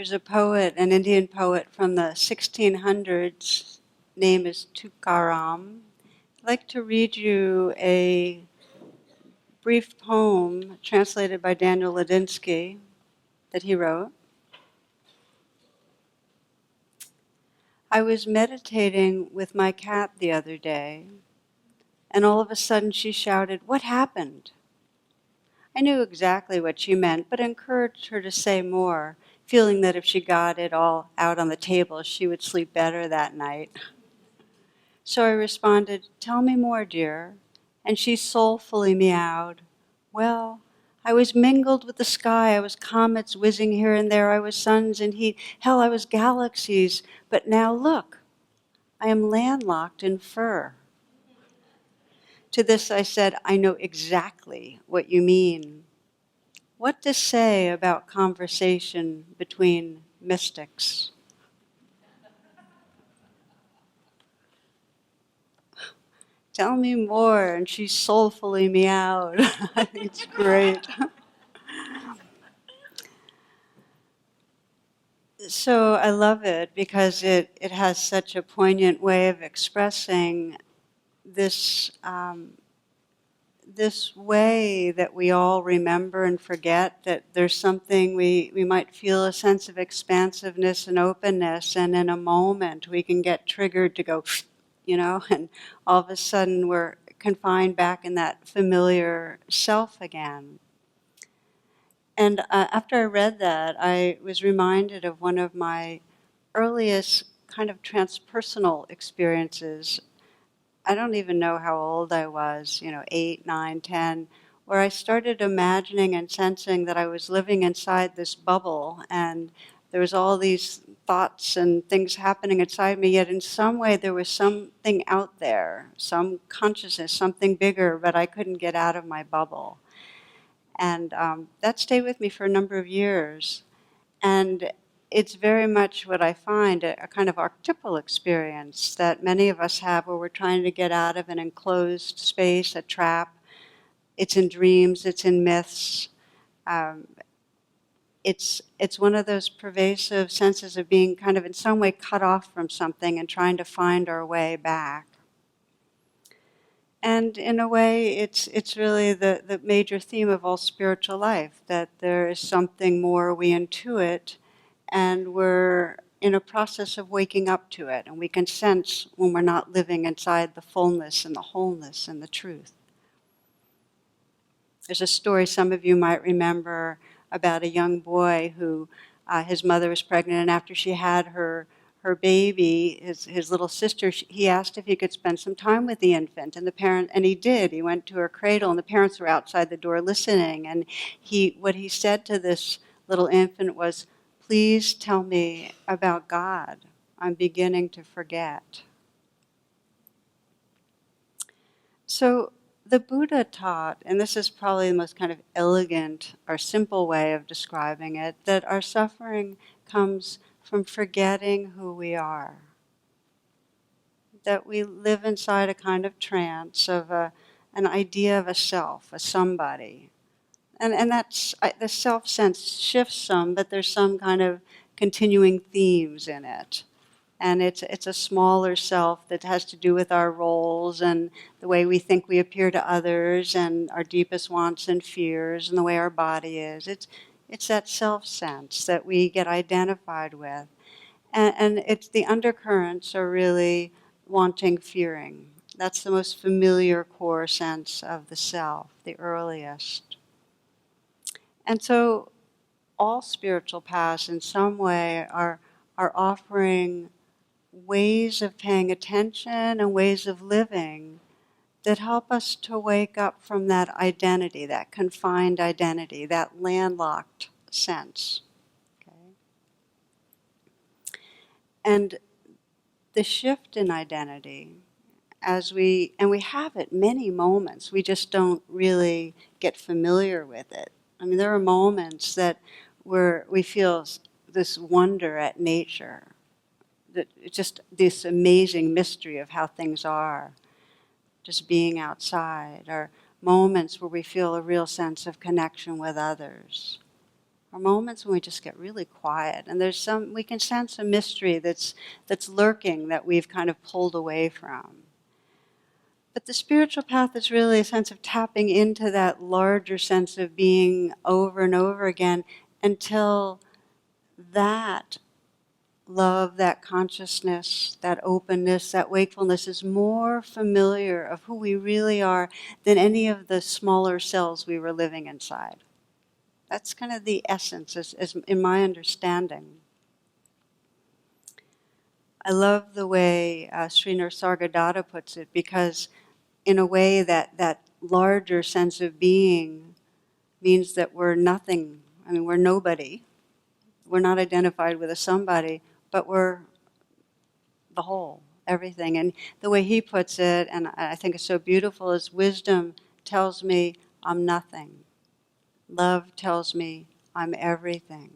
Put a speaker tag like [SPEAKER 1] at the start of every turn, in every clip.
[SPEAKER 1] There's a poet, an Indian poet from the 1600s, name is Tukaram. I'd like to read you a brief poem translated by Daniel Ladinsky that he wrote. I was meditating with my cat the other day, and all of a sudden she shouted, "What happened?" I knew exactly what she meant, but encouraged her to say more, feeling that if she got it all out on the table, she would sleep better that night. So I responded, "Tell me more, dear." And she soulfully meowed, "Well, I was mingled with the sky. I was comets whizzing here and there. I was suns and heat. Hell, I was galaxies. But now look, I am landlocked in fur." To this I said, "I know exactly what you mean." What to say about conversation between mystics? Tell me more. And she soulfully meowed. I think it's great. So I love it because it has such a poignant way of expressing this this way that we all remember and forget that there's something we might feel a sense of expansiveness and openness, and in a moment we can get triggered to go, and all of a sudden we're confined back in that familiar self again. And after I read that, I was reminded of one of my earliest kind of transpersonal experiences. I don't even know how old I was, 8, 9, 10, where I started imagining and sensing that I was living inside this bubble, and there was all these thoughts and things happening inside me, yet in some way there was something out there, some consciousness, something bigger, but I couldn't get out of my bubble. And that stayed with me for a number of years. And it's very much what I find a kind of archetypal experience that many of us have, where we're trying to get out of an enclosed space, a trap. It's in dreams, it's in myths. Um, it's one of those pervasive senses of being kind of in some way cut off from something and trying to find our way back. And in a way, it's really the major theme of all spiritual life, that there is something more, we intuit, and we're in a process of waking up to it. And we can sense when we're not living inside the fullness and the wholeness and the truth. There's a story some of you might remember about a young boy who his mother was pregnant, and after she had her baby, his little sister, he asked if he could spend some time with the infant, and he did. He went to her cradle, and the parents were outside the door listening, and what he said to this little infant was, "Please tell me about God. I'm beginning to forget." So the Buddha taught, and this is probably the most kind of elegant or simple way of describing it, that our suffering comes from forgetting who we are. That we live inside a kind of trance of an idea of a self, a somebody. And that's, the self sense shifts some, but there's some kind of continuing themes in it. And it's a smaller self that has to do with our roles and the way we think we appear to others and our deepest wants and fears and the way our body is. It's that self sense that we get identified with. And it's the undercurrents are really wanting, fearing. That's the most familiar core sense of the self, the earliest. And so all spiritual paths in some way are offering ways of paying attention and ways of living that help us to wake up from that identity, that confined identity, that landlocked sense. Okay? And the shift in identity, we have it many moments, we just don't really get familiar with it. I mean, there are moments where we feel this wonder at nature, that it's just this amazing mystery of how things are, just being outside, or moments where we feel a real sense of connection with others, or moments when we just get really quiet, and we can sense a mystery that's lurking that we've kind of pulled away from. But the spiritual path is really a sense of tapping into that larger sense of being over and over again until that love, that consciousness, that openness, that wakefulness is more familiar of who we really are than any of the smaller cells we were living inside. That's kind of the essence, as in my understanding. I love the way Sri Nisargadatta puts it, because in a way that larger sense of being means that we're nothing. I mean, we're nobody. We're not identified with a somebody, but we're the whole, everything. And the way he puts it, and I think it's so beautiful, is wisdom tells me I'm nothing. Love tells me I'm everything.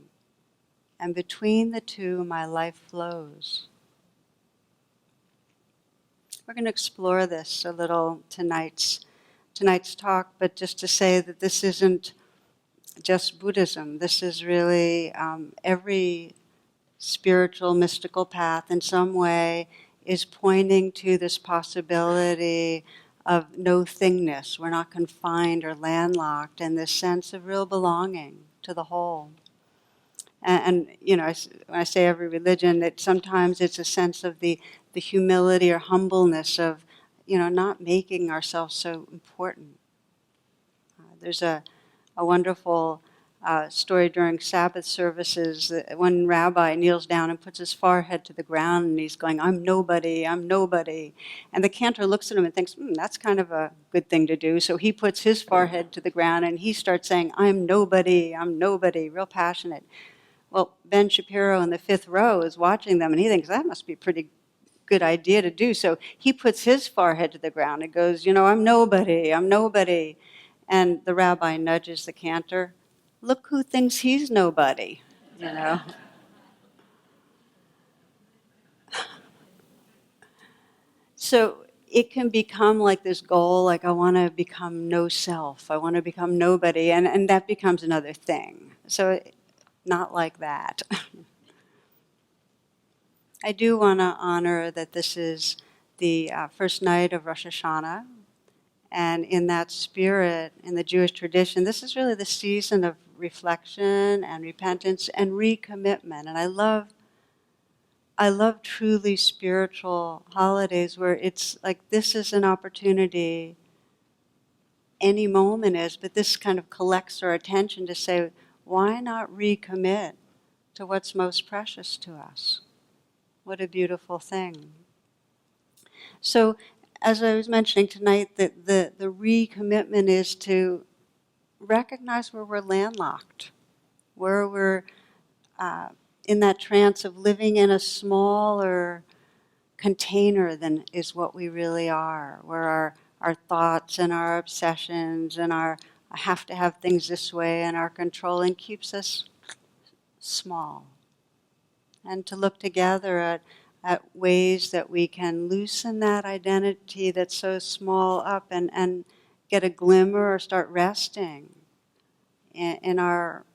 [SPEAKER 1] And between the two, my life flows. We're going to explore this a little tonight's talk, but just to say that this isn't just Buddhism. This is really every spiritual, mystical path in some way is pointing to this possibility of no thingness. We're not confined or landlocked, and this sense of real belonging to the whole. And you know, when I say every religion, that sometimes it's a sense of the humility or humbleness of, you know, not making ourselves so important. There's a wonderful story during Sabbath services that one rabbi kneels down and puts his forehead to the ground and he's going, I'm nobody, I'm nobody. And the cantor looks at him and thinks, that's kind of a good thing to do. So he puts his forehead to the ground and he starts saying, I'm nobody, real passionate. Well, Ben Shapiro in the fifth row is watching them and he thinks that must be a pretty good idea to do. So he puts his forehead to the ground and goes, I'm nobody, I'm nobody. And the rabbi nudges the cantor. Look who thinks he's nobody, So it can become like this goal, like I want to become no self, I want to become nobody, and that becomes another thing. So not like that. I do want to honor that this is the first night of Rosh Hashanah, and in that spirit, in the Jewish tradition, this is really the season of reflection and repentance and recommitment. And I love truly spiritual holidays where it's like this is an opportunity, any moment is, but this kind of collects our attention to say, why not recommit to what's most precious to us? What a beautiful thing. So, as I was mentioning tonight, the recommitment is to recognize where we're landlocked, where we're in that trance of living in a smaller container than is what we really are, where our thoughts and our obsessions and our I have to have things this way and our controlling keeps us small. And to look together at ways that we can loosen that identity that's so small up and get a glimmer or start resting in our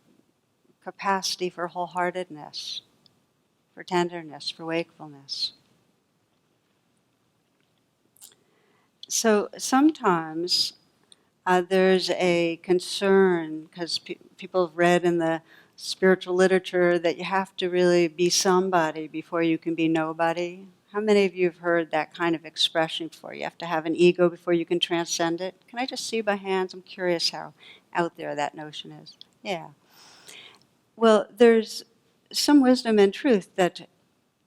[SPEAKER 1] capacity for wholeheartedness, for tenderness, for wakefulness. So sometimes there's a concern, because people have read in the spiritual literature that you have to really be somebody before you can be nobody. How many of you have heard that kind of expression before? You have to have an ego before you can transcend it. Can I just see by hands? I'm curious how out there that notion is. Yeah. Well, there's some wisdom and truth that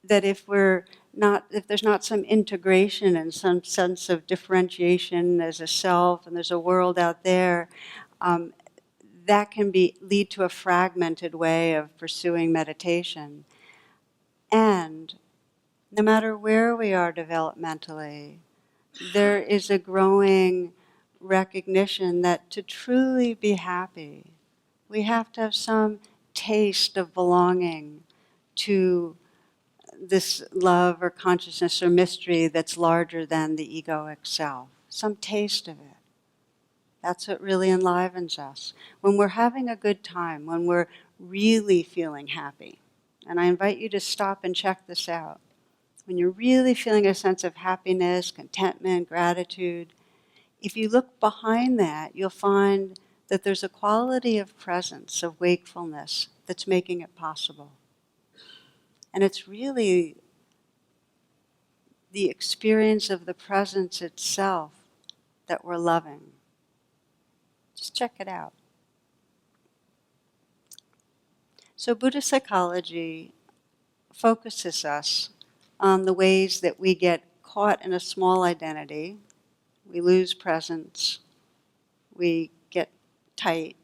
[SPEAKER 1] if there's not some integration and some sense of differentiation as a self, and there's a world out there, that can lead to a fragmented way of pursuing meditation. And no matter where we are developmentally, there is a growing recognition that to truly be happy, we have to have some taste of belonging to this love or consciousness or mystery that's larger than the egoic self. Some taste of it. That's what really enlivens us. When we're having a good time, when we're really feeling happy. And I invite you to stop and check this out. When you're really feeling a sense of happiness, contentment, gratitude, if you look behind that, you'll find that there's a quality of presence, of wakefulness, that's making it possible. And it's really the experience of the presence itself that we're loving. Just check it out. So Buddhist psychology focuses us on the ways that we get caught in a small identity, we lose presence, we get tight,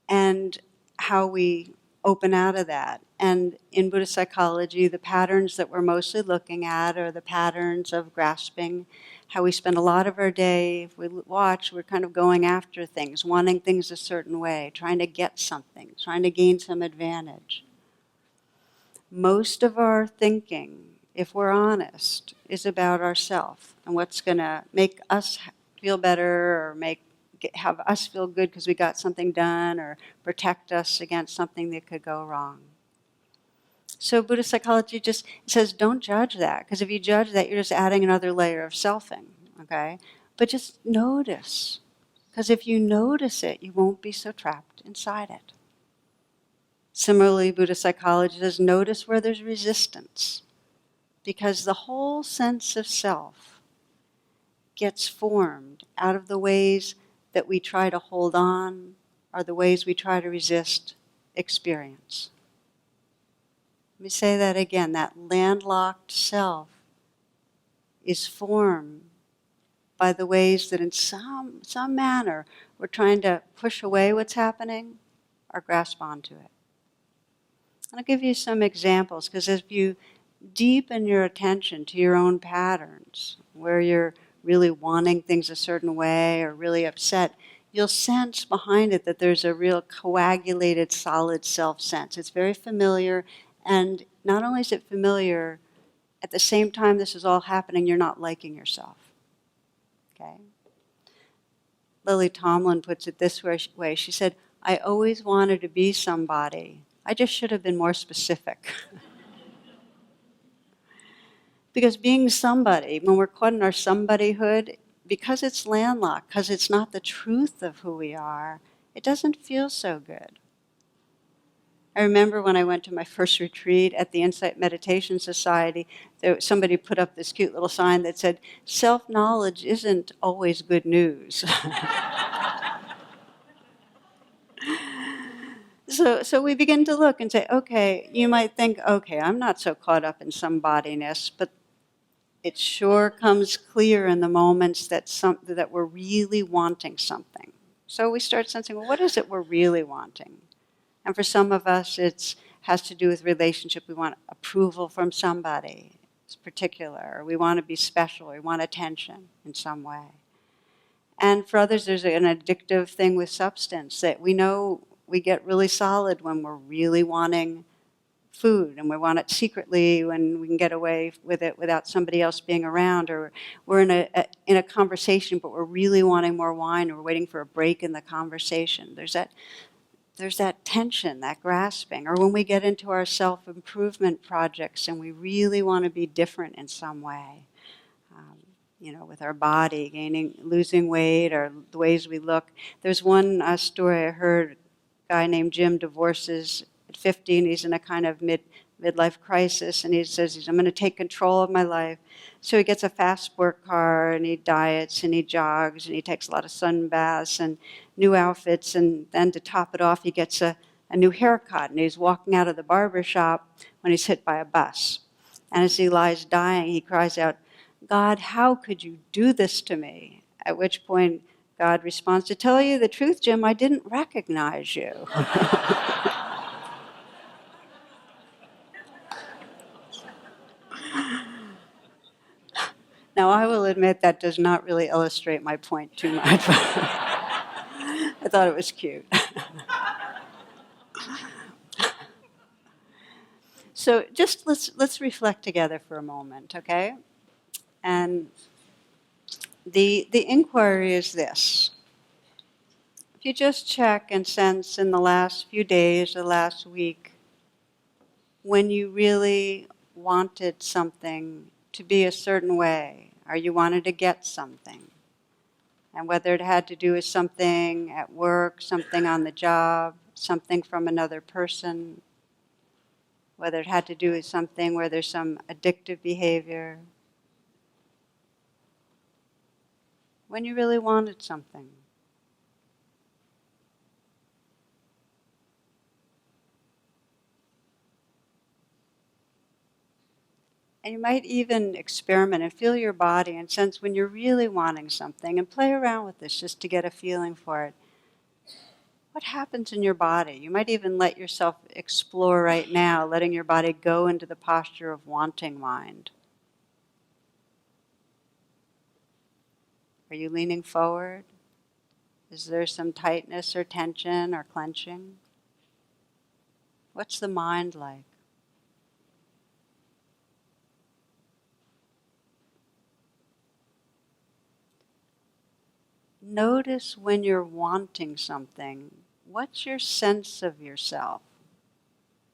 [SPEAKER 1] and how we open out of that. And in Buddhist psychology, the patterns that we're mostly looking at are the patterns of grasping, how we spend a lot of our day, if we watch, we're kind of going after things, wanting things a certain way, trying to get something, trying to gain some advantage. Most of our thinking, if we're honest, is about ourself and what's going to make us feel better or have us feel good because we got something done or protect us against something that could go wrong. So Buddhist psychology just says don't judge that, because if you judge that, you're just adding another layer of selfing, okay? But just notice, because if you notice it, you won't be so trapped inside it. Similarly, Buddhist psychology says notice where there's resistance, because the whole sense of self gets formed out of the ways that we try to hold on or the ways we try to resist experience. Let me say that again. That landlocked self is formed by the ways that in some manner we're trying to push away what's happening or grasp onto it. I'll give you some examples, because if you deepen your attention to your own patterns, where you're really wanting things a certain way or really upset, you'll sense behind it that there's a real coagulated, solid self-sense. It's very familiar, and not only is it familiar, at the same time this is all happening, you're not liking yourself. Okay? Lily Tomlin puts it this way. She said, I always wanted to be somebody. I just should have been more specific. Because being somebody, when we're caught in our somebodyhood, because it's landlocked, because it's not the truth of who we are, it doesn't feel so good. I remember when I went to my first retreat at the Insight Meditation Society, somebody put up this cute little sign that said, self-knowledge isn't always good news. So we begin to look and say, okay, you might think, okay, I'm not so caught up in somebodyness, but it sure comes clear in the moments that we're really wanting something. So we start sensing, well, what is it we're really wanting? And for some of us, it has to do with relationship. We want approval from somebody. It's particular. Or we want to be special. Or we want attention in some way. And for others, there's an addictive thing with substance that we know we get really solid when we're really wanting food, and we want it secretly when we can get away with it without somebody else being around, or we're in a conversation but we're really wanting more wine, or we're waiting for a break in the conversation. There's that tension, that grasping. Or when we get into our self-improvement projects and we really want to be different in some way, with our body, losing weight, or the ways we look. There's one story I heard. A guy named Jim divorces at 50, and he's in a kind of midlife crisis, and he says, I'm going to take control of my life. So he gets a fast sport car, and he diets, and he jogs, and he takes a lot of sun baths and new outfits, and then to top it off, he gets a new haircut, and he's walking out of the barber shop when he's hit by a bus. And as he lies dying, he cries out, God, how could you do this to me? At which point, God responds, to tell you the truth, Jim, I didn't recognize you. Now, I will admit that does not really illustrate my point too much. I thought it was cute. So just let's reflect together for a moment, okay? And the inquiry is this. If you just check and sense in the last few days, the last week, when you really wanted something to be a certain way, or you wanted to get something, and whether it had to do with something at work, something on the job, something from another person, whether it had to do with something where there's some addictive behavior, when you really wanted something. And you might even experiment and feel your body and sense when you're really wanting something and play around with this just to get a feeling for it. What happens in your body? You might even let yourself explore right now, letting your body go into the posture of wanting mind. Are you leaning forward? Is there some tightness or tension or clenching? What's the mind like? Notice when you're wanting something, what's your sense of yourself?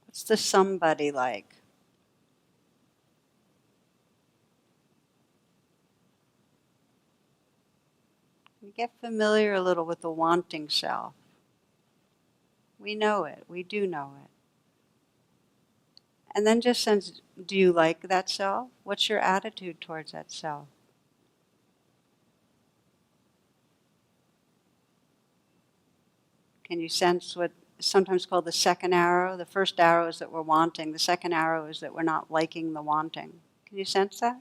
[SPEAKER 1] What's the somebody like? We get familiar a little with the wanting self. We know it. We do know it. And then just sense, do you like that self? What's your attitude towards that self? Can you sense what is sometimes called the second arrow? The first arrow is that we're wanting. The second arrow is that we're not liking the wanting. Can you sense that?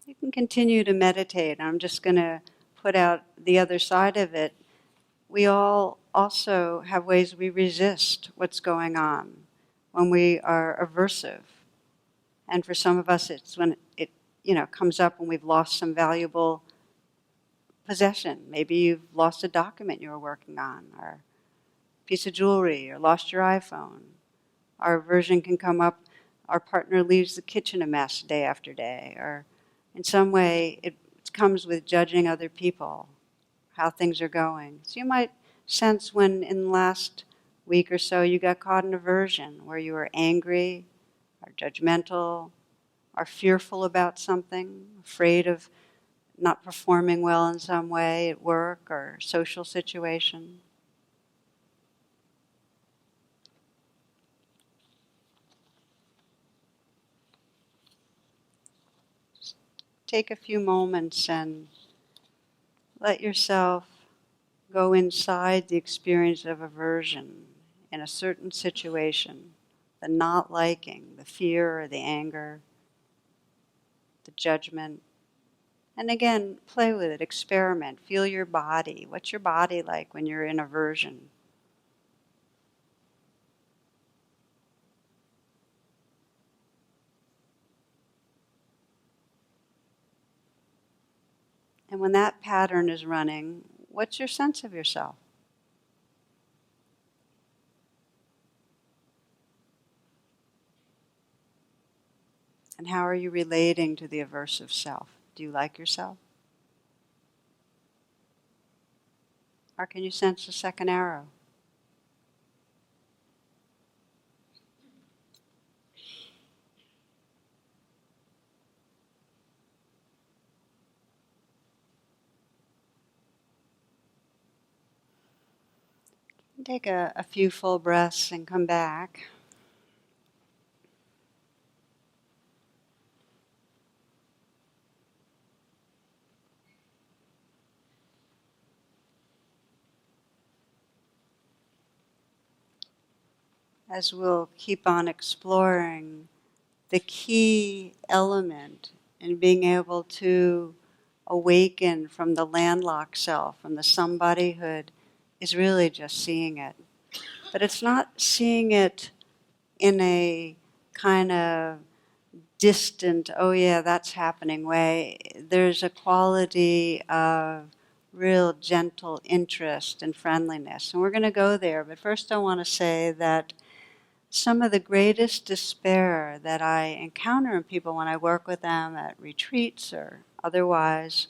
[SPEAKER 1] You can continue to meditate. I'm just going to put out the other side of it. We all also have ways we resist what's going on when we are aversive. And for some of us, it's when it comes up when we've lost some valuable possession. Maybe you've lost a document you were working on, or a piece of jewelry, or lost your iPhone. Our aversion can come up, our partner leaves the kitchen a mess day after day, or in some way it comes with judging other people, how things are going. So you might sense when in the last week or so you got caught in aversion, where you were angry, or judgmental, or fearful about something, afraid of not performing well in some way at work or social situation. Just take a few moments and let yourself go inside the experience of aversion in a certain situation, the not liking, the fear or the anger, the judgment. And again, play with it, experiment, feel your body. What's your body like when you're in aversion? And when that pattern is running, what's your sense of yourself? And how are you relating to the aversive self? Do you like yourself? Or can you sense the second arrow? Take a few full breaths and come back. As we'll keep on exploring, the key element in being able to awaken from the landlocked self, from the somebodyhood, is really just seeing it. But it's not seeing it in a kind of distant, oh yeah, that's happening way. There's a quality of real gentle interest and friendliness. And we're going to go there. But first I want to say that some of the greatest despair that I encounter in people when I work with them at retreats or otherwise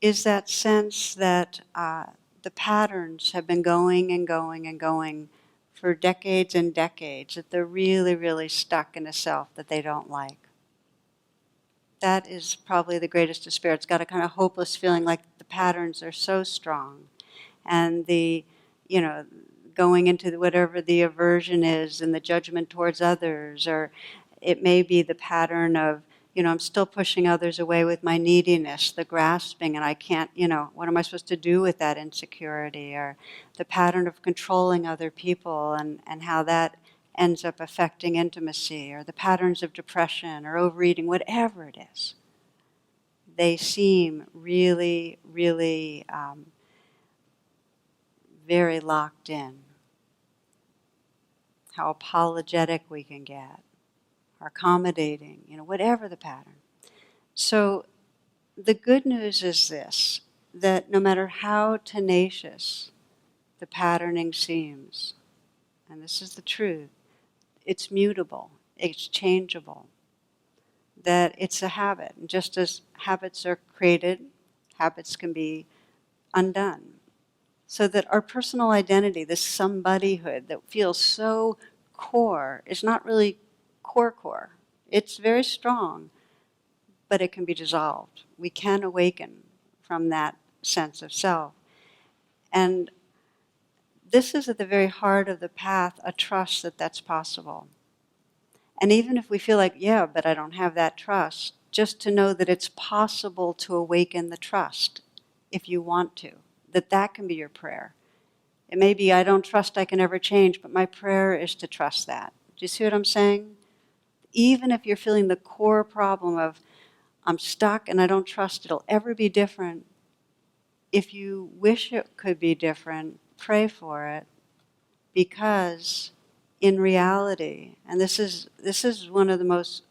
[SPEAKER 1] is that sense that the patterns have been going and going and going for decades and decades, that they're really, really stuck in a self that they don't like. That is probably the greatest despair. It's got a kind of hopeless feeling like the patterns are so strong. And the, going into whatever the aversion is and the judgment towards others, or it may be the pattern of, I'm still pushing others away with my neediness, the grasping, and I can't, what am I supposed to do with that insecurity? Or the pattern of controlling other people and how that ends up affecting intimacy, or the patterns of depression or overeating, whatever it is. They seem really, really very locked in. How apologetic we can get, or accommodating, whatever the pattern. So the good news is this, that no matter how tenacious the patterning seems, and this is the truth, it's mutable, it's changeable, that it's a habit. And just as habits are created, habits can be undone. So that our personal identity, this somebodyhood that feels so core, is not really core. It's very strong, but it can be dissolved. We can awaken from that sense of self. And this is at the very heart of the path, a trust that that's possible. And even if we feel like, yeah, but I don't have that trust, just to know that it's possible to awaken the trust if you want to, that can be your prayer. It may be, I don't trust I can ever change, but my prayer is to trust that. Do you see what I'm saying? Even if you're feeling the core problem of, I'm stuck and I don't trust it'll ever be different, if you wish it could be different, pray for it, because in reality, and this is one of the most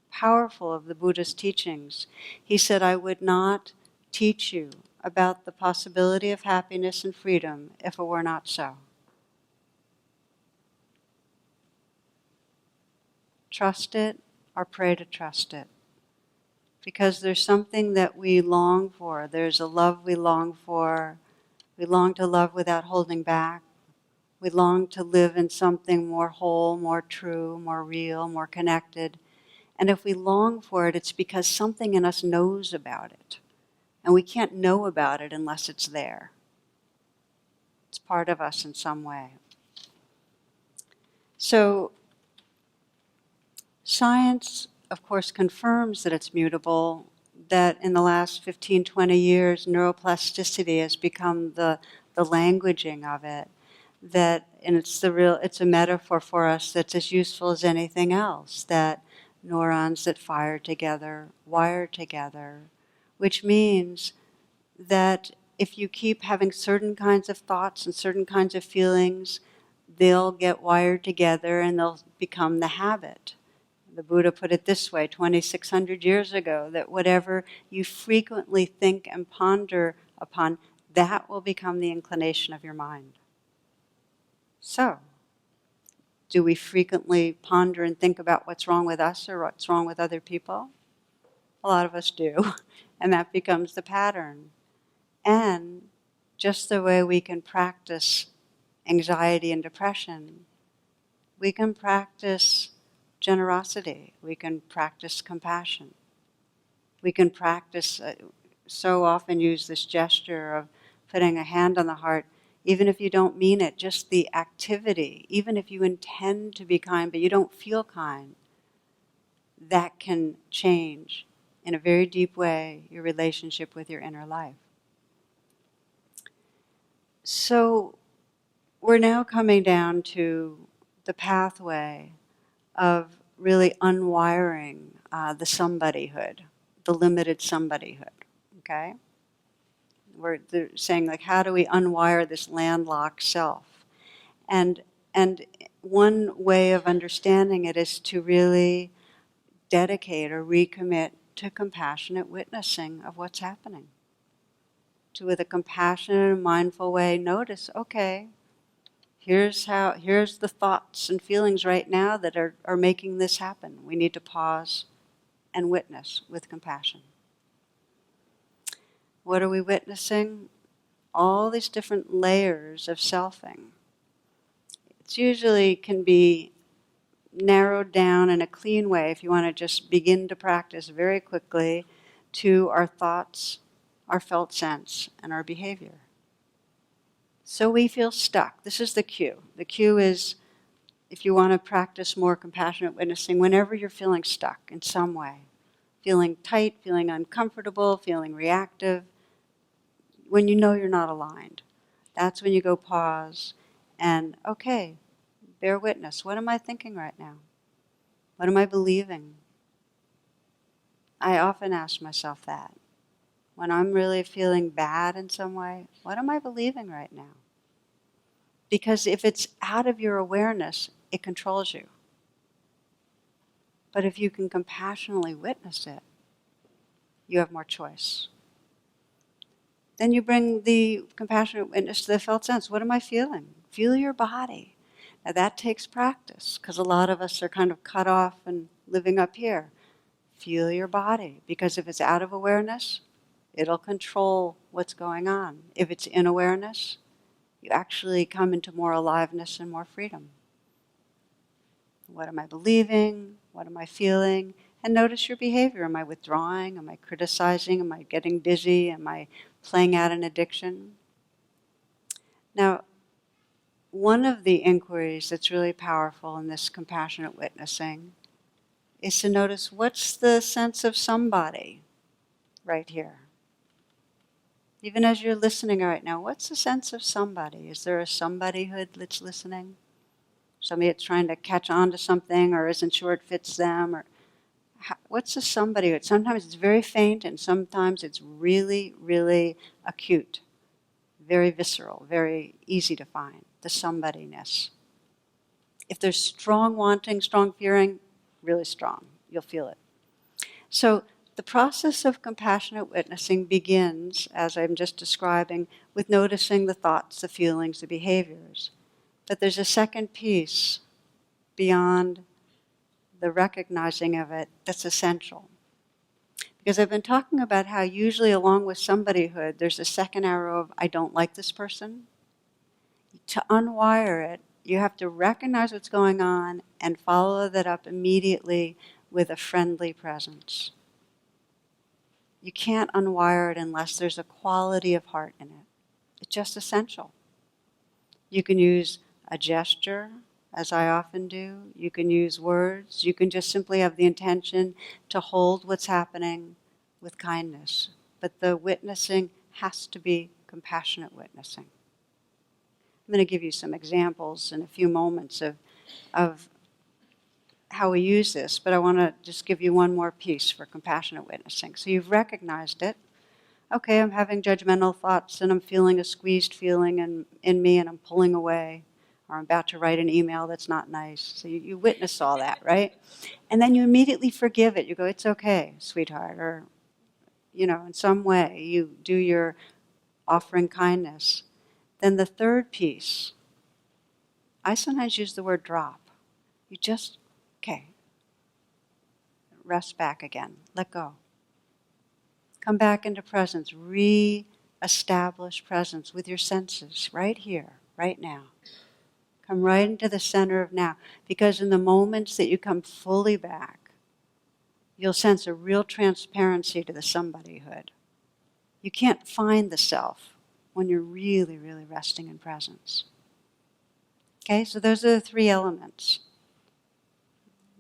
[SPEAKER 1] powerful of the Buddha's teachings, he said, I would not teach you about the possibility of happiness and freedom if it were not so. Trust it or pray to trust it. Because there's something that we long for. There's a love we long for. We long to love without holding back. We long to live in something more whole, more true, more real, more connected. And if we long for it, it's because something in us knows about it. And we can't know about it unless it's there. It's part of us in some way. So, science, of course, confirms that it's mutable, that in the last 15, 20 years, neuroplasticity has become the languaging of it. And it's a metaphor for us that's as useful as anything else, that neurons that fire together, wire together, which means that if you keep having certain kinds of thoughts and certain kinds of feelings, they'll get wired together and they'll become the habit. The Buddha put it this way 2,600 years ago, that whatever you frequently think and ponder upon, that will become the inclination of your mind. So, do we frequently ponder and think about what's wrong with us or what's wrong with other people? A lot of us do, and that becomes the pattern. And just the way we can practice anxiety and depression, we can practice generosity, we can practice compassion. We can practice, so often use this gesture of putting a hand on the heart, even if you don't mean it, just the activity, even if you intend to be kind but you don't feel kind, that can change in a very deep way your relationship with your inner life. So we're now coming down to the pathway of really unwiring the somebodyhood, the limited somebodyhood, okay? They're saying, like, how do we unwire this landlocked self? And one way of understanding it is to really dedicate or recommit to compassionate witnessing of what's happening. To, with a compassionate and mindful way, notice, okay, Here's the thoughts and feelings right now that are making this happen. We need to pause and witness with compassion. What are we witnessing? All these different layers of selfing. It usually can be narrowed down in a clean way if you want to just begin to practice very quickly to our thoughts, our felt sense, and our behavior. So we feel stuck. This is the cue. The cue is, if you want to practice more compassionate witnessing, whenever you're feeling stuck in some way, feeling tight, feeling uncomfortable, feeling reactive, when you know you're not aligned, that's when you go pause and, okay, bear witness. What am I thinking right now? What am I believing? I often ask myself that. When I'm really feeling bad in some way, what am I believing right now? Because if it's out of your awareness, it controls you. But if you can compassionately witness it, you have more choice. Then you bring the compassionate witness to the felt sense. What am I feeling? Feel your body. Now that takes practice, because a lot of us are kind of cut off and living up here. Feel your body, because if it's out of awareness, it'll control what's going on. If it's in awareness, you actually come into more aliveness and more freedom. What am I believing? What am I feeling? And notice your behavior. Am I withdrawing? Am I criticizing? Am I getting busy? Am I playing out an addiction? Now, one of the inquiries that's really powerful in this compassionate witnessing is to notice, what's the sense of somebody right here? Even as you're listening right now, what's the sense of somebody? Is there a somebodyhood that's listening? Somebody that's trying to catch on to something or isn't sure it fits them? Or what's the somebodyhood? Sometimes it's very faint and sometimes it's really, really acute, very visceral, very easy to find, the somebodyness. If there's strong wanting, strong fearing, really strong, you'll feel it. So the process of compassionate witnessing begins, as I'm just describing, with noticing the thoughts, the feelings, the behaviors. But there's a second piece beyond the recognizing of it that's essential. Because I've been talking about how usually along with somebodyhood, there's a second arrow of, I don't like this person. To unwire it, you have to recognize what's going on and follow that up immediately with a friendly presence. You can't unwire it unless there's a quality of heart in it. It's just essential. You can use a gesture, as I often do. You can use words. You can just simply have the intention to hold what's happening with kindness. But the witnessing has to be compassionate witnessing. I'm going to give you some examples in a few moments of how we use this, but I want to just give you one more piece for compassionate witnessing. So you've recognized it. Okay, I'm having judgmental thoughts and I'm feeling a squeezed feeling in me and I'm pulling away, or I'm about to write an email that's not nice. So you witness all that, right? And then you immediately forgive it. You go, it's okay, sweetheart, or, in some way you do your offering kindness. Then the third piece, I sometimes use the word drop. You just, okay, rest back again, let go. Come back into presence, re-establish presence with your senses right here, right now. Come right into the center of now, because in the moments that you come fully back, you'll sense a real transparency to the somebodyhood. You can't find the self when you're really, really resting in presence. Okay, so those are the three elements.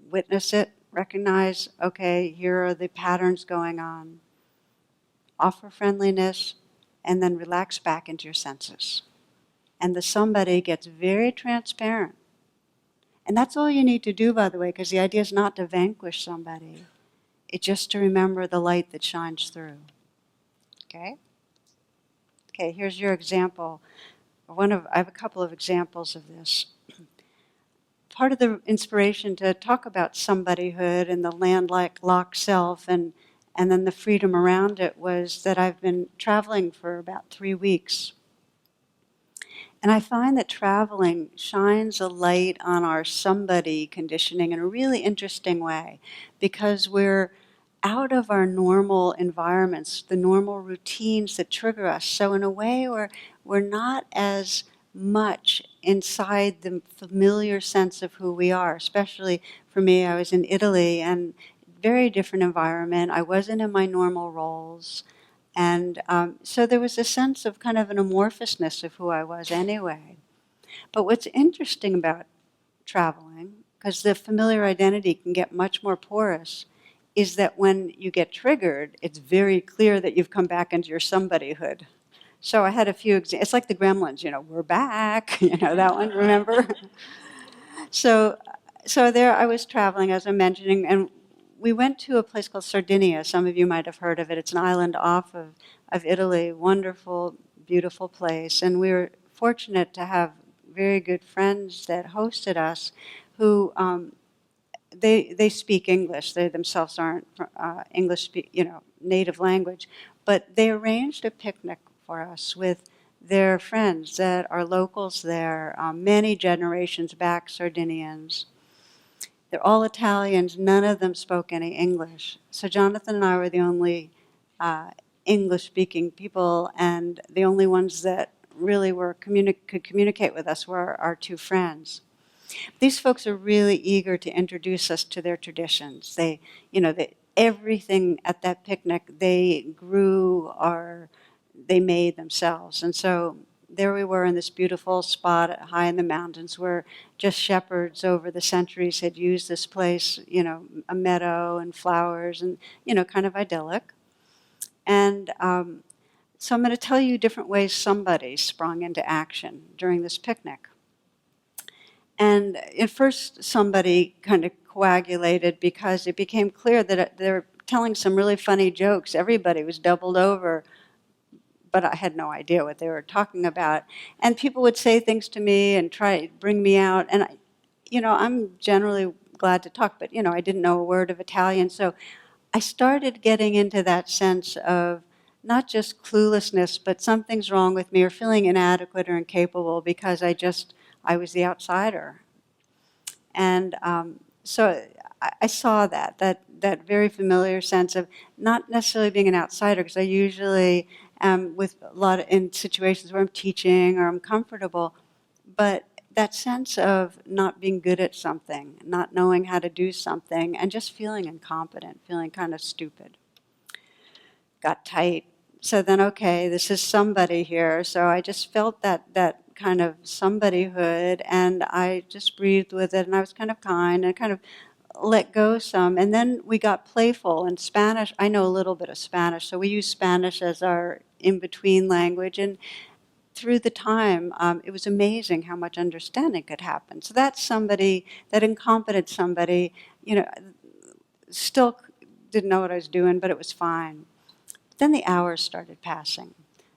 [SPEAKER 1] Witness it, recognize, okay, here are the patterns going on. Offer friendliness, and then relax back into your senses. And the somebody gets very transparent. And that's all you need to do, by the way, because the idea is not to vanquish somebody. It's just to remember the light that shines through. Okay? Okay, here's your example. I have a couple of examples of this. Part of the inspiration to talk about somebodyhood and the landlocked self and then the freedom around it was that I've been traveling for about 3 weeks. And I find that traveling shines a light on our somebody conditioning in a really interesting way, because we're out of our normal environments, the normal routines that trigger us. So in a way, we're not as much inside the familiar sense of who we are. Especially for me, I was in Italy, and very different environment. I wasn't in my normal roles. And so there was a sense of kind of an amorphousness of who I was anyway. But what's interesting about traveling, because the familiar identity can get much more porous, is that when you get triggered, it's very clear that you've come back into your somebodyhood. So I had a few examples. It's like the Gremlins, we're back, that one, remember? So, so there I was traveling, as I'm mentioning, and we went to a place called Sardinia. Some of you might have heard of it. It's an island off of Italy. Wonderful, beautiful place. And we were fortunate to have very good friends that hosted us who they speak English. They themselves aren't English, native language. But they arranged a picnic for us with their friends that are locals there, many generations back, Sardinians. They're all Italians. None of them spoke any English. So Jonathan and I were the only English-speaking people, and the only ones that really could communicate with us were our two friends. These folks are really eager to introduce us to their traditions. Everything at that picnic they grew or they made themselves. And so there we were in this beautiful spot high in the mountains where just shepherds over the centuries had used this place, a meadow and flowers and, kind of idyllic. And so I'm going to tell you different ways somebody sprung into action during this picnic. And at first, somebody kind of coagulated because it became clear that they're telling some really funny jokes. Everybody was doubled over, but I had no idea what they were talking about. And people would say things to me and try to bring me out. And, I'm generally glad to talk, but, I didn't know a word of Italian. So I started getting into that sense of not just cluelessness, but something's wrong with me or feeling inadequate or incapable because I was the outsider. And so I saw that very familiar sense of not necessarily being an outsider, because I usually am with in situations where I'm teaching or I'm comfortable, but that sense of not being good at something, not knowing how to do something, and just feeling incompetent, feeling kind of stupid. Got tight. So then, okay, this is somebody here. So I just felt that kind of somebodyhood, and I just breathed with it, and I was kind of kind and kind of let go some. And then we got playful. In Spanish, I know a little bit of Spanish, so we use Spanish as our in-between language. And through the time, it was amazing how much understanding could happen. So that's somebody, that incompetent somebody, still didn't know what I was doing, but it was fine. Then the hours started passing.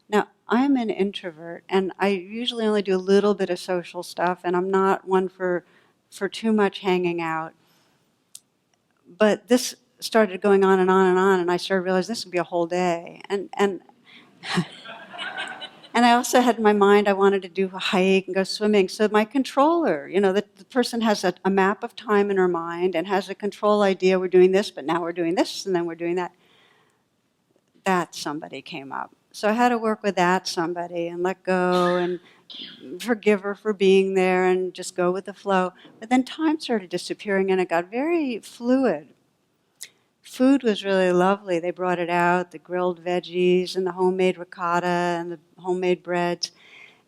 [SPEAKER 1] Now, I'm an introvert, and I usually only do a little bit of social stuff, and I'm not one for too much hanging out. But this started going on and on and on, and I started realizing this would be a whole day. And and I also had in my mind I wanted to do a hike and go swimming. So my controller, the person has a map of time in her mind and has a control idea, we're doing this, but now we're doing this, and then we're doing that. That somebody came up. So I had to work with that somebody and let go and forgive her for being there and just go with the flow. But then time started disappearing and it got very fluid. Food was really lovely. They brought it out, the grilled veggies and the homemade ricotta and the homemade breads.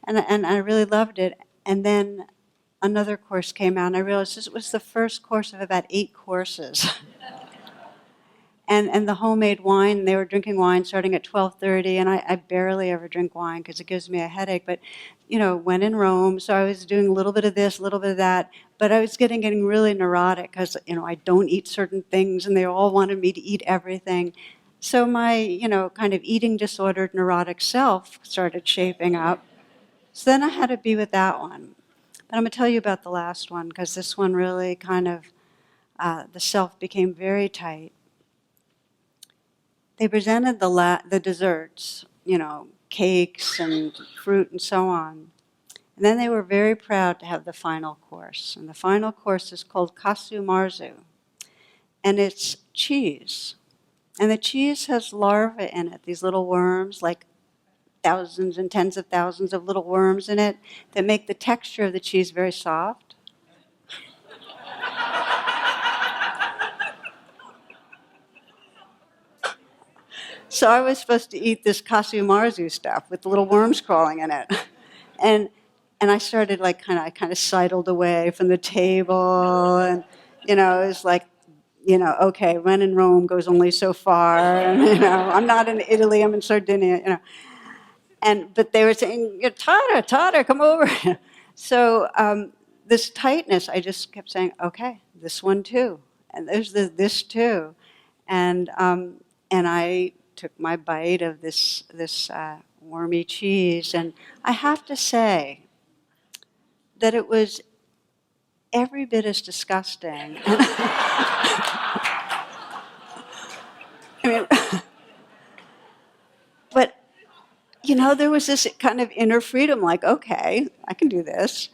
[SPEAKER 1] And I really loved it. And then another course came out and I realized this was the first course of about 8 courses. And the homemade wine, they were drinking wine starting at 12:30, and I barely ever drink wine because it gives me a headache. But, when in Rome, so I was doing a little bit of this, a little bit of that. But I was getting really neurotic because, I don't eat certain things, and they all wanted me to eat everything. So my, kind of eating disordered neurotic self started shaping up. So then I had to be with that one. But I'm going to tell you about the last one because this one really kind of, the self became very tight. They presented the desserts, cakes and fruit and so on. And then they were very proud to have the final course. And the final course is called Kasu Marzu. And it's cheese. And the cheese has larvae in it, these little worms, like thousands and tens of thousands of little worms in it that make the texture of the cheese very soft. So I was supposed to eat this kasu marzu stuff with the little worms crawling in it. And and I started I kind of sidled away from the table, and it was like, okay, when in Rome goes only so far, and I'm not in Italy, I'm in Sardinia, but they were saying, Tata, come over. So this tightness, I just kept saying, okay, this one too, and there's this too, and I took my bite of this wormy cheese, and I have to say that it was every bit as disgusting. I mean, but there was this kind of inner freedom, like, okay, I can do this.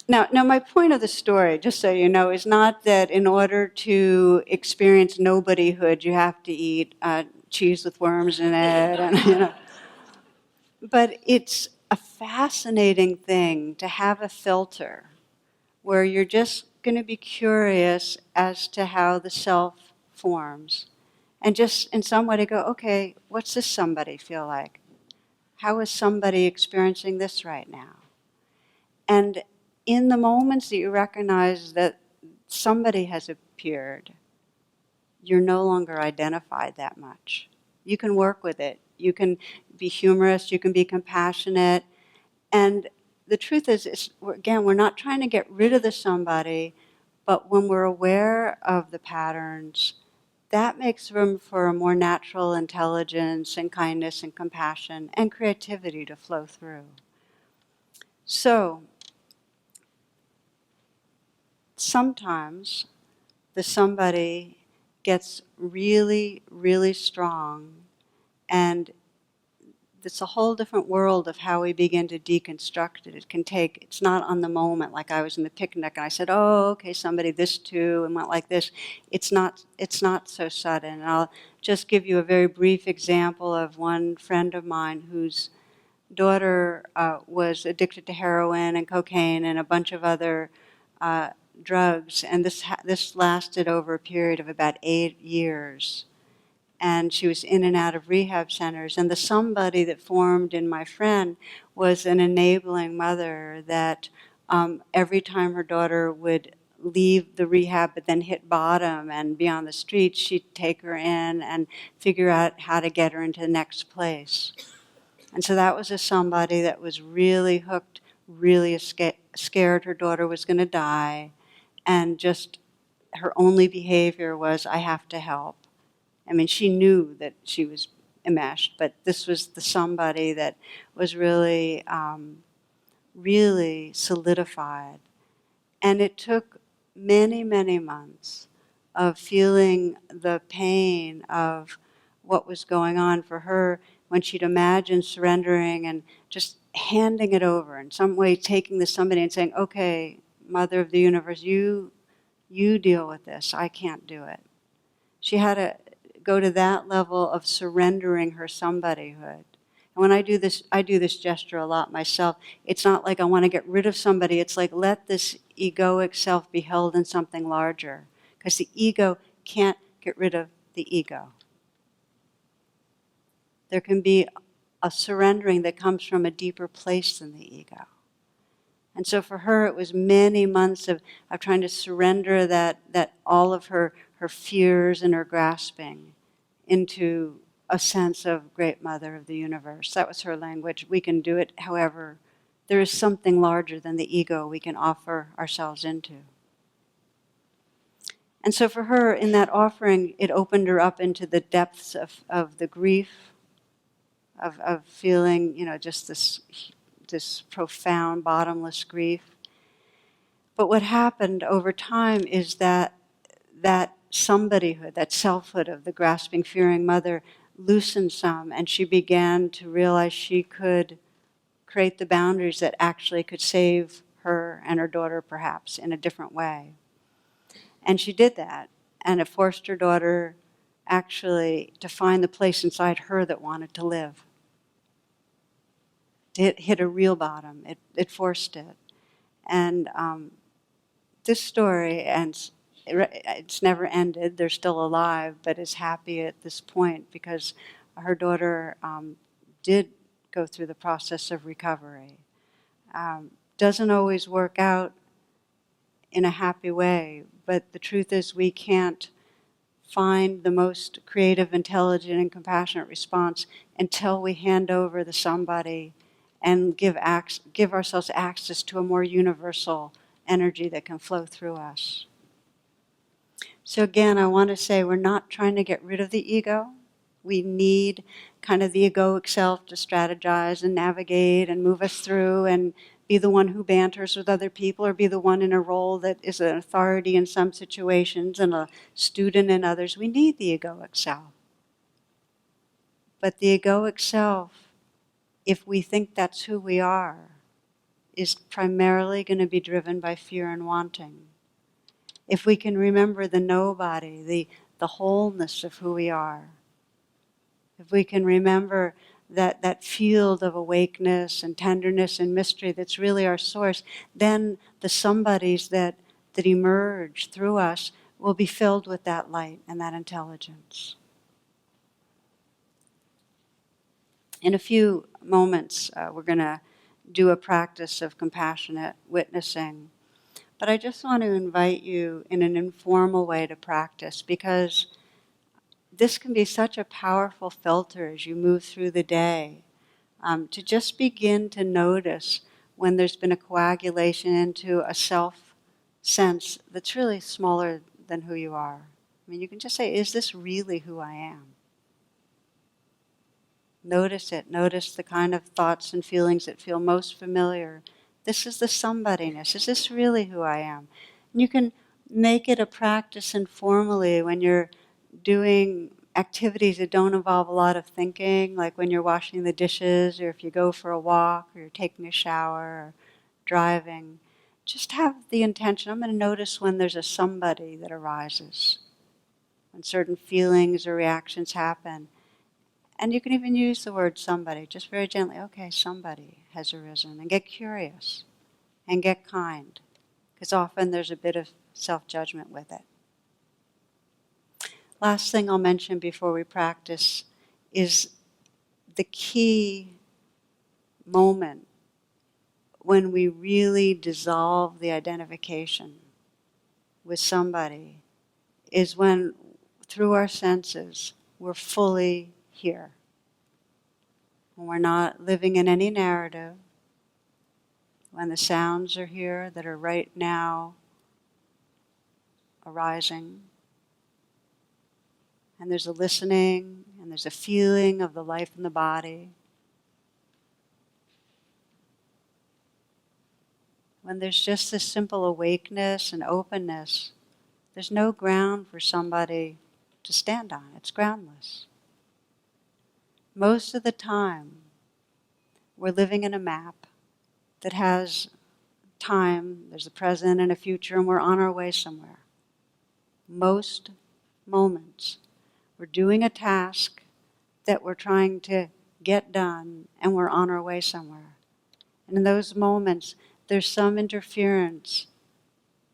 [SPEAKER 1] Now, my point of the story, just so you know, is not that in order to experience nobodyhood, you have to eat cheese with worms in it, and But it's a fascinating thing to have a filter where you're just going to be curious as to how the self forms, and just in some way to go, okay, what's this somebody feel like? How is somebody experiencing this right now? And in the moments that you recognize that somebody has appeared, you're no longer identified that much. You can work with it. You can be humorous. You can be compassionate. And the truth is, again, we're not trying to get rid of the somebody, but when we're aware of the patterns, that makes room for a more natural intelligence and kindness and compassion and creativity to flow through. So, sometimes the somebody gets really, really strong, and it's a whole different world of how we begin to deconstruct it. It's not on the moment, like I was in the picnic and I said, oh, okay, somebody, this too, and went like this. It's not so sudden. And I'll just give you a very brief example of one friend of mine whose daughter was addicted to heroin and cocaine and a bunch of other drugs, and this lasted over a period of about 8 years. And she was in and out of rehab centers. And the somebody that formed in my friend was an enabling mother that every time her daughter would leave the rehab but then hit bottom and be on the streets, she'd take her in and figure out how to get her into the next place. And so that was a somebody that was really hooked, really scared her daughter was going to die, and just her only behavior was, I have to help. I mean, she knew that she was enmeshed, but this was the somebody that was really, really solidified. And it took many, many months of feeling the pain of what was going on for her when she'd imagine surrendering and just handing it over, in some way taking this somebody and saying, okay, Mother of the Universe, you deal with this, I can't do it. She had to go to that level of surrendering her somebodyhood. And when I do this gesture a lot myself. It's not like I want to get rid of somebody. It's like, let this egoic self be held in something larger. Because the ego can't get rid of the ego. There can be a surrendering that comes from a deeper place than the ego. And so for her, it was many months of trying to surrender that all of her fears and her grasping into a sense of Great Mother of the Universe. That was her language. We can do it however. There is something larger than the ego we can offer ourselves into. And so for her, in that offering, it opened her up into the depths of the grief, of feeling, just this profound, bottomless grief. But what happened over time is that somebodyhood, that selfhood of the grasping, fearing mother loosened some, and she began to realize she could create the boundaries that actually could save her and her daughter perhaps in a different way. And she did that, and it forced her daughter actually to find the place inside her that wanted to live. It hit a real bottom. It forced it. And this story ends, it's never ended. They're still alive, but is happy at this point because her daughter did go through the process of recovery. Doesn't always work out in a happy way, but the truth is we can't find the most creative, intelligent, and compassionate response until we hand over the somebody and give ourselves access to a more universal energy that can flow through us. So again, I want to say we're not trying to get rid of the ego. We need kind of the egoic self to strategize and navigate and move us through and be the one who banters with other people or be the one in a role that is an authority in some situations and a student in others. We need the egoic self. But the egoic self, if we think that's who we are, is primarily going to be driven by fear and wanting. If we can remember the nobody, the wholeness of who we are, if we can remember that field of awakeness and tenderness and mystery that's really our source, then the somebodies that emerge through us will be filled with that light and that intelligence. In a few moments, we're going to do a practice of compassionate witnessing. But I just want to invite you in an informal way to practice, because this can be such a powerful filter as you move through the day, to just begin to notice when there's been a coagulation into a self sense that's really smaller than who you are. I mean, you can just say, is this really who I am? Notice it. Notice the kind of thoughts and feelings that feel most familiar. This is the somebodyness. Is this really who I am? And you can make it a practice informally when you're doing activities that don't involve a lot of thinking, like when you're washing the dishes, or if you go for a walk, or you're taking a shower, or driving. Just have the intention, I'm going to notice when there's a somebody that arises, when certain feelings or reactions happen. And you can even use the word somebody, just very gently. Okay, somebody has arisen. And get curious and get kind, because often there's a bit of self-judgment with it. Last thing I'll mention before we practice is the key moment when we really dissolve the identification with somebody is when, through our senses, we're fully here. When we're not living in any narrative, when the sounds are here that are right now arising, and there's a listening, and there's a feeling of the life in the body. When there's just this simple awakeness and openness, there's no ground for somebody to stand on. It's groundless. Most of the time, we're living in a map that has time, there's a present and a future, and we're on our way somewhere. Most moments, we're doing a task that we're trying to get done, and we're on our way somewhere. And in those moments, there's some interference,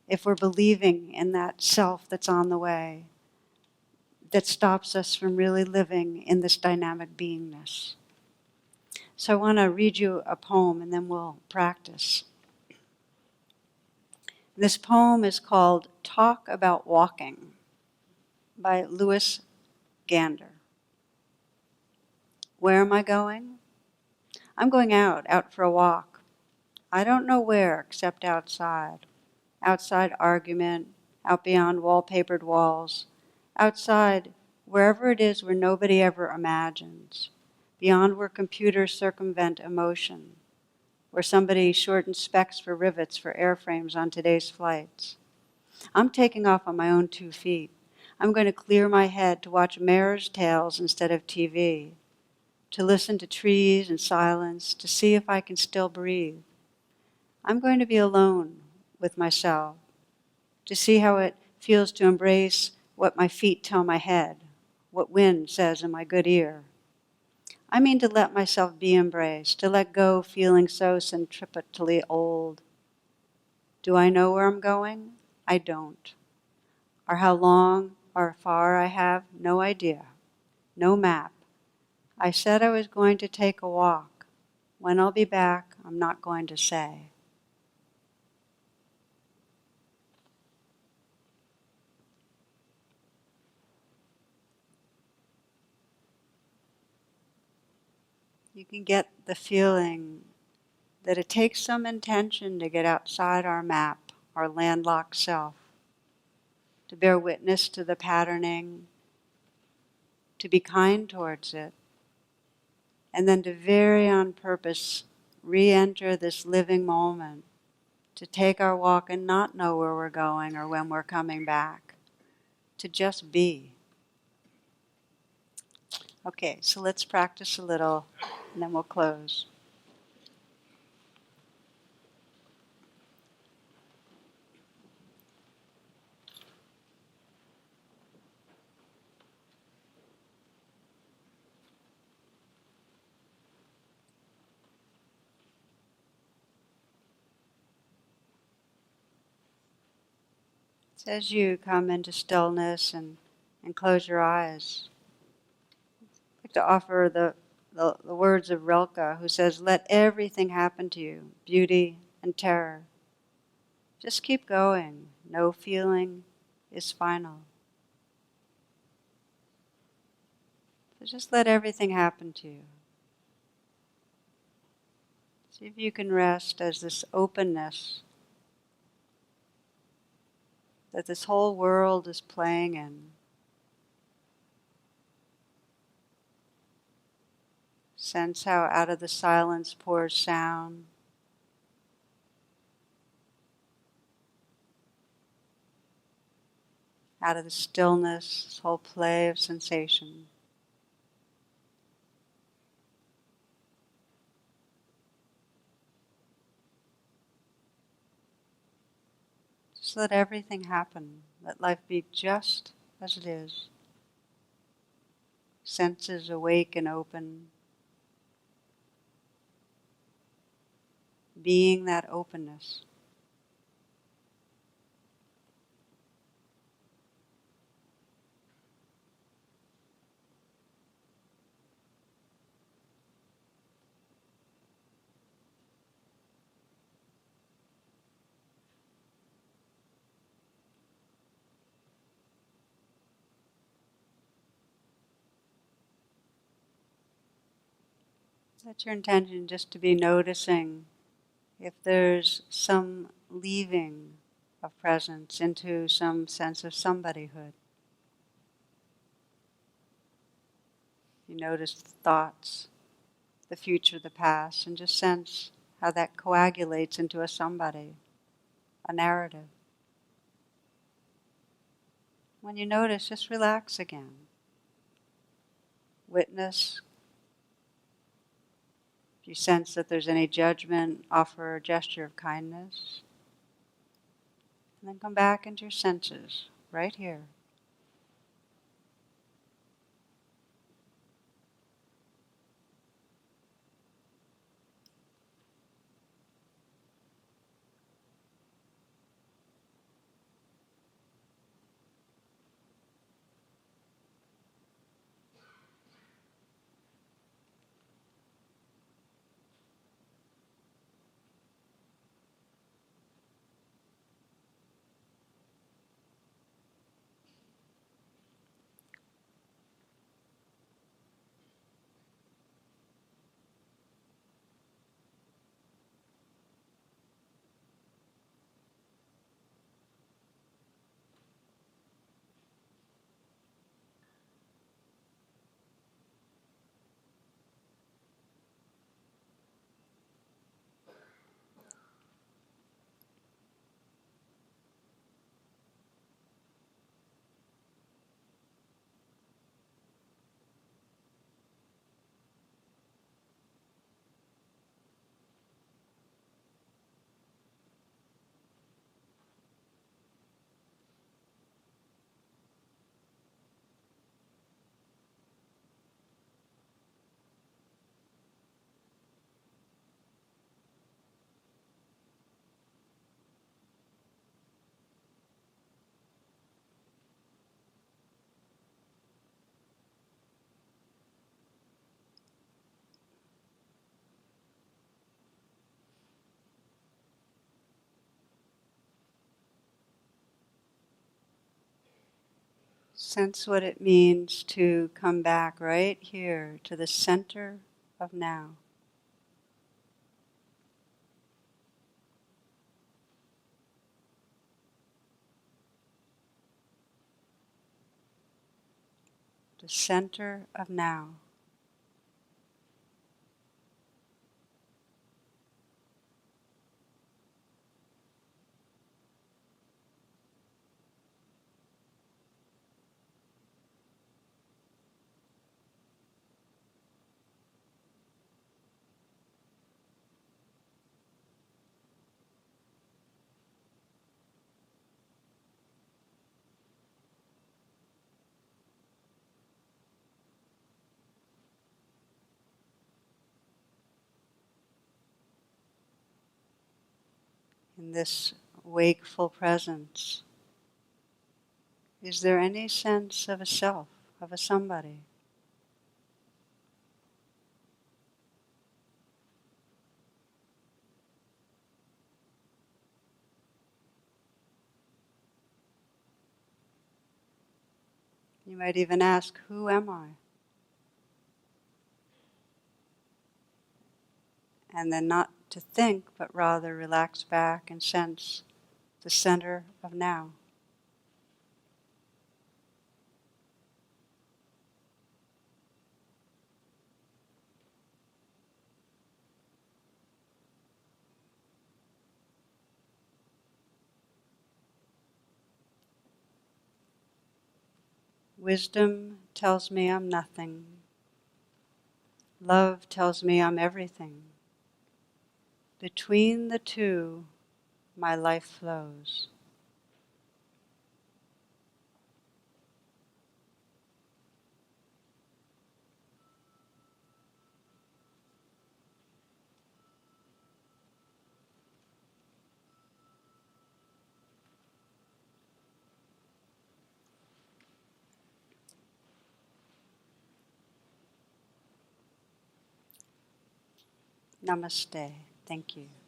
[SPEAKER 1] if we're believing in that self that's on the way, that stops us from really living in this dynamic beingness. So I want to read you a poem, and then we'll practice. This poem is called Talk About Walking by Louis Gander. Where am I going? I'm going out for a walk. I don't know where except outside. Outside argument, out beyond wallpapered walls. Outside, wherever it is where nobody ever imagines. Beyond where computers circumvent emotion. Where somebody shortens specs for rivets for airframes on today's flights. I'm taking off on my own 2 feet. I'm going to clear my head to watch mares' tails instead of TV. to listen to trees and silence, to see if I can still breathe. I'm going to be alone with myself, to see how it feels to embrace what my feet tell my head, what wind says in my good ear. I mean to let myself be embraced, to let go feeling so centripetally old. Do I know where I'm going? I don't. Or how long or far I have? No idea. No map. I said I was going to take a walk. When I'll be back, I'm not going to say. You can get the feeling that it takes some intention to get outside our map, our landlocked self, to bear witness to the patterning, to be kind towards it, and then to very on purpose re-enter this living moment, to take our walk and not know where we're going or when we're coming back, to just be. Okay, so let's practice a little and then we'll close. So as you come into stillness and close your eyes, I'd like to offer the words of Rilke, who says, "Let everything happen to you, beauty and terror. Just keep going. No feeling is final." So just let everything happen to you. See if you can rest as this openness that this whole world is playing in. Sense how out of the silence pours sound. Out of the stillness, this whole play of sensation. Just let everything happen. Let life be just as it is. Senses awake and open. Being that openness. Set your intention just to be noticing if there's some leaving of presence into some sense of somebodyhood. You notice the thoughts, the future, the past, and just sense how that coagulates into a somebody, a narrative. When you notice, just relax again. Witness. If you sense that there's any judgment, offer a gesture of kindness. And then come back into your senses, right here. Sense what it means to come back right here to the center of now. The center of now. In this wakeful presence, is there any sense of a self, of a somebody? You might even ask, who am I? And then not to think, but rather relax back and sense the center of now. Wisdom tells me I'm nothing. Love tells me I'm everything. Between the two, my life flows. Namaste. Thank you.